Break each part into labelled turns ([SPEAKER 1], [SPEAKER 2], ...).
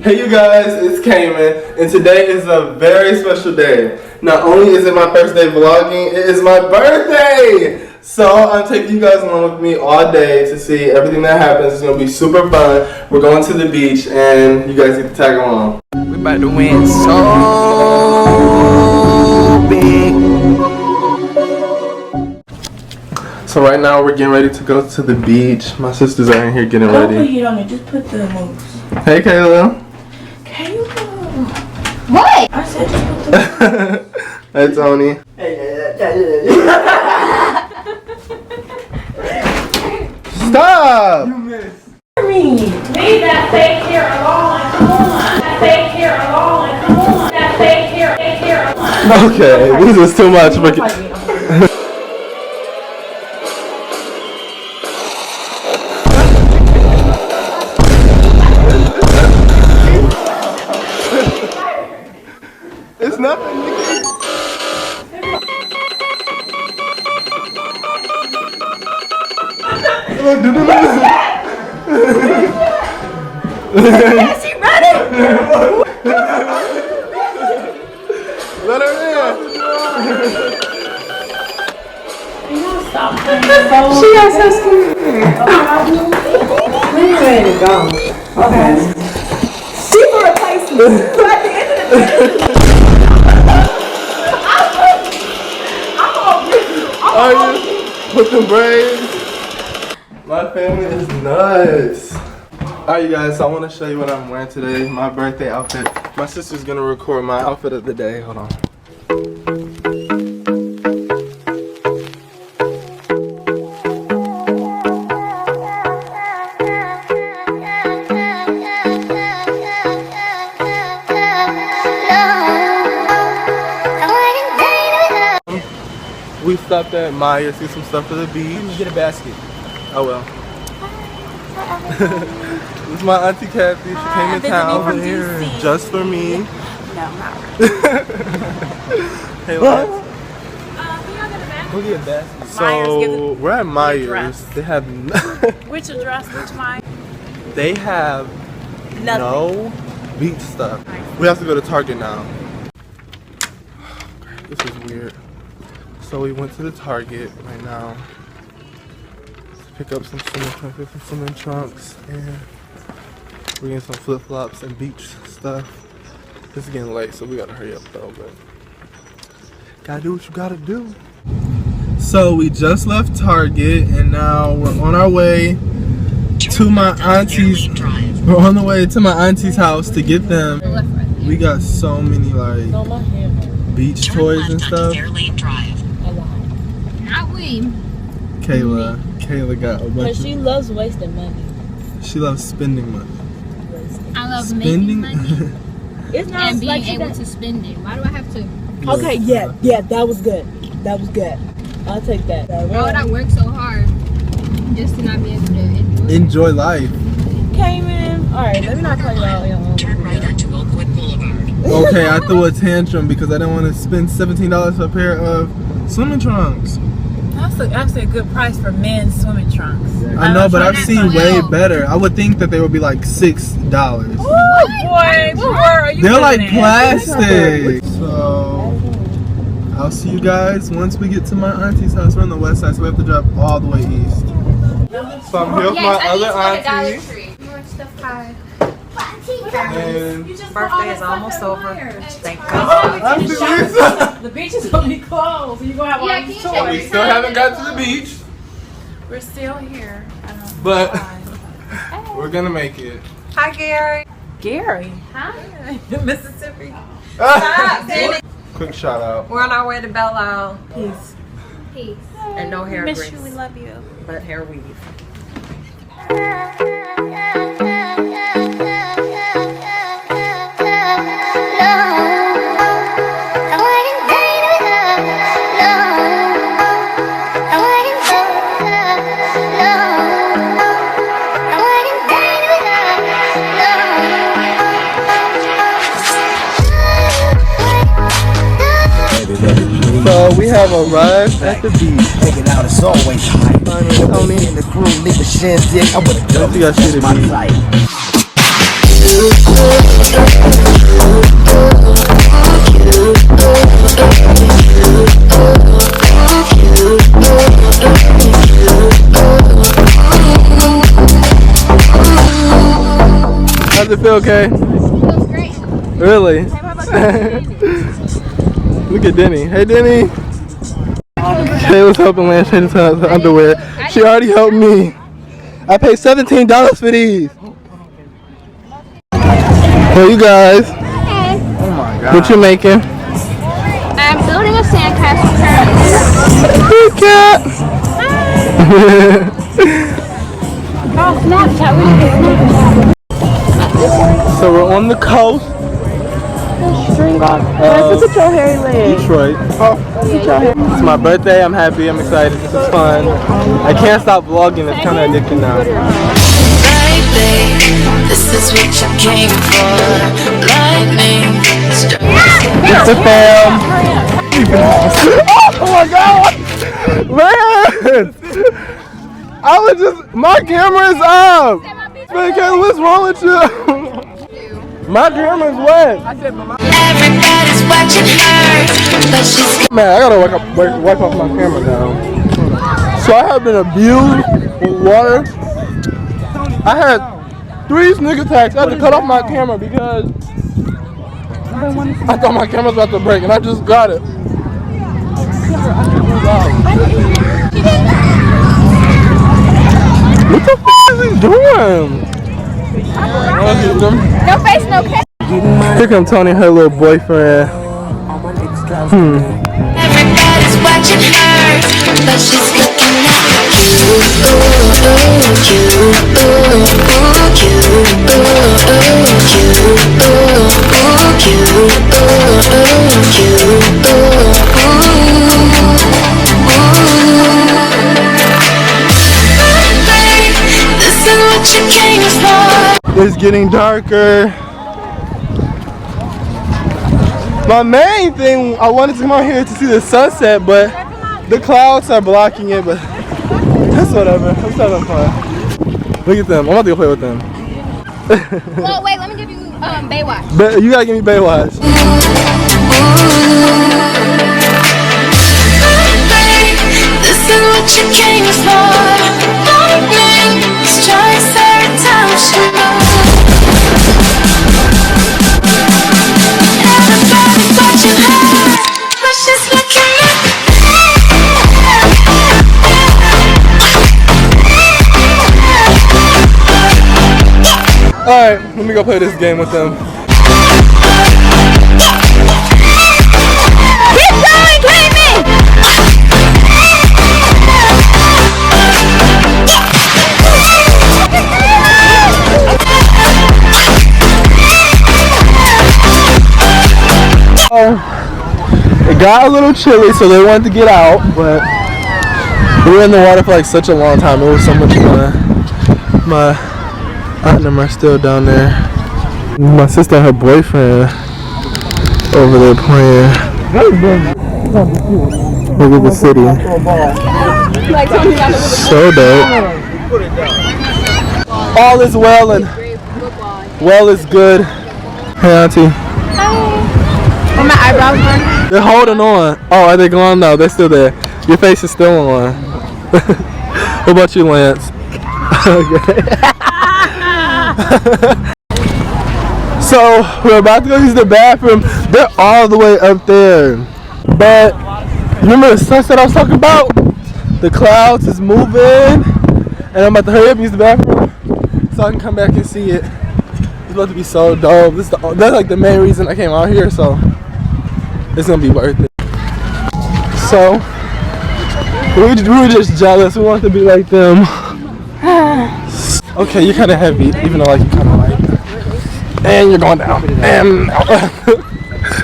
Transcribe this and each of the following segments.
[SPEAKER 1] Hey you guys, it's Cayman, and today is a very special day. Not only is it my first day vlogging, it is my birthday! So I'm taking you guys along with me all day to see everything that happens. It's gonna be super fun. We're going to the beach, and you guys get to tag along.
[SPEAKER 2] We about to win so big.
[SPEAKER 1] So right now we're getting ready to go to the beach. My sisters are in here getting ready.
[SPEAKER 3] Don't put heat on it, just put the moves.
[SPEAKER 1] Hey Kayla.
[SPEAKER 3] What? I said just put the
[SPEAKER 1] Hey Tony. Stop!
[SPEAKER 3] You missed. Leave that fake hair alone and come on. That fake hair alone and come on. That fake hair alone.
[SPEAKER 1] Okay, this is too much. It's nothing.
[SPEAKER 3] Yes, she ready?
[SPEAKER 1] Let her in.
[SPEAKER 3] Stop.
[SPEAKER 4] She got so scared. We ready to go. Okay. She for replacement. So at the end of the day,
[SPEAKER 1] Put them braids. My family is nuts. Alright you guys, so I want to show you what I'm wearing today. My birthday outfit. My sister's going to record my outfit of the day. Hold on. We stopped at Maya to get some stuff for the beach.
[SPEAKER 2] Get a basket.
[SPEAKER 1] Oh well. This is my auntie Kathy. She came in town here just for me.
[SPEAKER 3] No, not
[SPEAKER 1] Hey, what?
[SPEAKER 2] We'll get a basket.
[SPEAKER 1] So we're at Myers. They have
[SPEAKER 3] Which address? Which mine?
[SPEAKER 1] they have no beach stuff. We have to go to Target now. This is weird. So we went to the Target right now to pick up some swimming trunks, and we're getting some flip flops and beach stuff. It's getting late, so we gotta hurry up though. But gotta do what you gotta do. So we just left Target, and now we're on our way to my auntie's. We're on the way to my auntie's house to get them. We got so many like beach toys and stuff. Kayla got a bunch.
[SPEAKER 3] She loves wasting money.
[SPEAKER 1] She loves spending money.
[SPEAKER 5] I love
[SPEAKER 1] Spending
[SPEAKER 5] making money
[SPEAKER 3] It's not
[SPEAKER 5] and being
[SPEAKER 3] like
[SPEAKER 5] able to spend it. Why do I have to?
[SPEAKER 3] Okay, yeah, that was good. That was good. I'll take that.
[SPEAKER 5] Why would I work so hard just to not be able to
[SPEAKER 1] Enjoy life.
[SPEAKER 3] Cayman. Alright, let me not call you out.
[SPEAKER 1] Okay, I threw a tantrum because I didn't want to spend $17 for a pair of swimming trunks.
[SPEAKER 3] That's actually a good price for men's swimming trunks.
[SPEAKER 1] I know, but I've seen way better. I would think that they would be like $6.
[SPEAKER 3] Boy, what world are you
[SPEAKER 1] They're like
[SPEAKER 3] living in?
[SPEAKER 1] plastic. So I'll see you guys once we get to my auntie's house. We're on the west side, so we have to drive all the way east. So I'm here with my other auntie. And
[SPEAKER 4] birthday is almost over. Thank God.
[SPEAKER 3] The beach is gonna be closed. So you're gonna have all these toys.
[SPEAKER 1] we still haven't got to the beach,
[SPEAKER 3] We're still here.
[SPEAKER 1] but we're gonna make it.
[SPEAKER 4] Hi, Gary.
[SPEAKER 3] Gary.
[SPEAKER 5] Huh?
[SPEAKER 4] Mississippi.
[SPEAKER 1] Quick shout out.
[SPEAKER 4] We're on our way to Belle Isle.
[SPEAKER 3] Peace.
[SPEAKER 5] Peace.
[SPEAKER 4] And no hair
[SPEAKER 3] Miss
[SPEAKER 4] grease,
[SPEAKER 3] you. We love you.
[SPEAKER 4] but hair weave.
[SPEAKER 1] So we have arrived at the beach.
[SPEAKER 2] Hanging out is always high. Tony and the crew leave a shindig. I would have done
[SPEAKER 1] You guys see the beach.
[SPEAKER 2] my life.
[SPEAKER 1] How's it feel, okay?
[SPEAKER 5] Feels great.
[SPEAKER 1] Really? Look at Denny. Hey, Denny. Shayla's helping Lance change his underwear. She already helped me. I paid $17 for these. Hey, you guys.
[SPEAKER 5] Hey.
[SPEAKER 2] Oh my god.
[SPEAKER 1] What you making?
[SPEAKER 5] I'm building a sandcastle currently.
[SPEAKER 1] Hey, cat.
[SPEAKER 5] Oh, Snapchat. We should get Snapchat.
[SPEAKER 1] So we're on the coast.
[SPEAKER 4] Look at your hairy leg.
[SPEAKER 1] Detroit. It's my birthday. I'm happy. I'm excited. This is fun. I can't stop vlogging. It's kind of addicting now.
[SPEAKER 6] Baby, this is what you came for. Lightning strikes.
[SPEAKER 1] It's the fam. Oh my god! Man! I was just, my camera is up! Man, Kayla, what's wrong with you? My camera's wet.
[SPEAKER 6] Everybody's watching her, but she's
[SPEAKER 1] Man, I gotta wipe off my camera now. So I have been abused with water. I had 3 sneak attacks. I had to cut off my camera because I thought my camera was about to break, and I just got it. What the f is he doing?
[SPEAKER 5] No face, no camera.
[SPEAKER 1] Here come Tony and her little boyfriend.
[SPEAKER 6] everybody's watching her, but she's looking at this is what you came for.
[SPEAKER 1] It's getting darker. My main thing, I wanted to come out here to see the sunset, but the clouds are blocking it, but that's whatever. I'm just having fun. Look at them. I'm about to go play with them.
[SPEAKER 5] Well, wait, let me give you Baywatch.
[SPEAKER 1] But you gotta give me Baywatch.
[SPEAKER 6] This is what you came for. Lightning strikes every time she moves. Everybody's watching her, but she's looking at
[SPEAKER 1] Alright, let me go play this game with them.
[SPEAKER 5] Keep going, play me!
[SPEAKER 1] It got a little chilly, so they wanted to get out, but we were in the water for like such a long time. It was so much fun. My aunt and them are still down there. My sister and her boyfriend over there playing. Look at the city. So dope. All is well and well is good. Hey, auntie.
[SPEAKER 5] Are my eyebrows on?
[SPEAKER 1] They're holding on. Oh, are they gone? No, they're still there. Your face is still on. What about you, Lance? Okay. So, we're about to go use the bathroom. They're all the way up there. But, remember the sunset I was talking about? The clouds is moving. And I'm about to hurry up and use the bathroom so I can come back and see it. It's about to be so dope. That's like the main reason I came out here, so it's gonna be worth it. So we were just jealous. We wanted to be like them. Okay, you're kind of heavy, even though like you're kind of light. And you're going down. And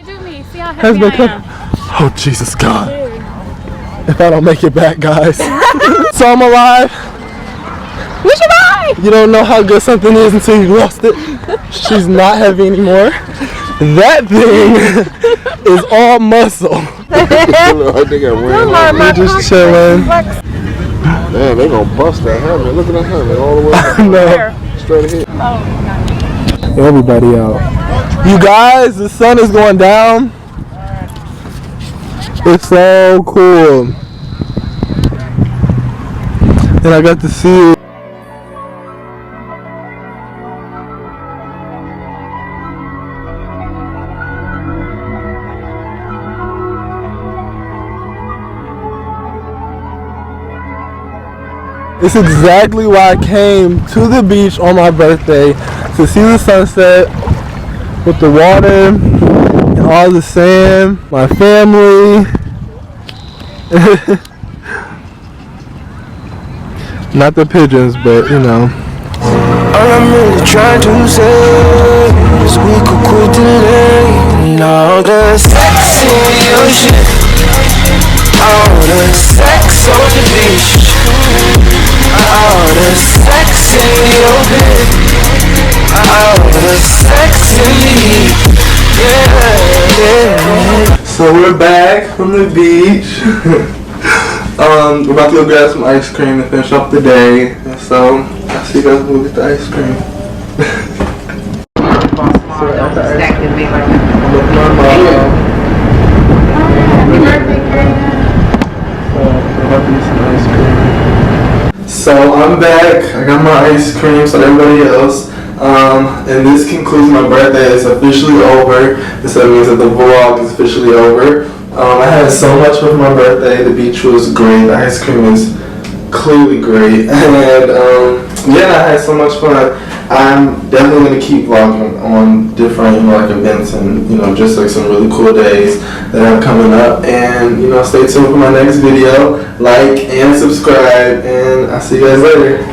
[SPEAKER 5] Do me. See how heavy I am.
[SPEAKER 1] oh Jesus God! If I don't make it back, guys. So I'm alive.
[SPEAKER 5] We should ride!
[SPEAKER 1] You don't know how good something is until you lost it. She's not heavy anymore. That thing is all muscle. We're just chilling.
[SPEAKER 7] Man, they gonna bust that helmet. Look at that helmet all the way up.
[SPEAKER 1] No.
[SPEAKER 7] Straight ahead.
[SPEAKER 1] Everybody out. You guys, the sun is going down. It's so cool. And I got to see it. It's exactly why I came to the beach on my birthday, to see the sunset with the water and all the sand, my family. Not the pigeons, but you know.
[SPEAKER 2] All I'm really trying to say is we could quit delaying all the sex in the ocean, all the sex on the beach, all the sex in the open, all the sex in the heat. Yeah.
[SPEAKER 1] So we're back from the beach. We're about to go grab some ice cream to finish up the day. And so I'll see you guys when we get the ice cream. So we're at the ice cream with my mom.
[SPEAKER 5] Happy birthday, Karina.
[SPEAKER 1] So we're about to get some ice cream. So I'm back. I got my ice cream, so everybody else. And this concludes my birthday. It's officially over. So that means that the vlog is officially over. I had so much for my birthday. The beach was great. The ice cream is clearly great. And yeah, I had so much fun. I'm definitely going to keep vlogging on different, like events and, just like some really cool days that are coming up. And, stay tuned for my next video. Like and subscribe. And I'll see you guys later.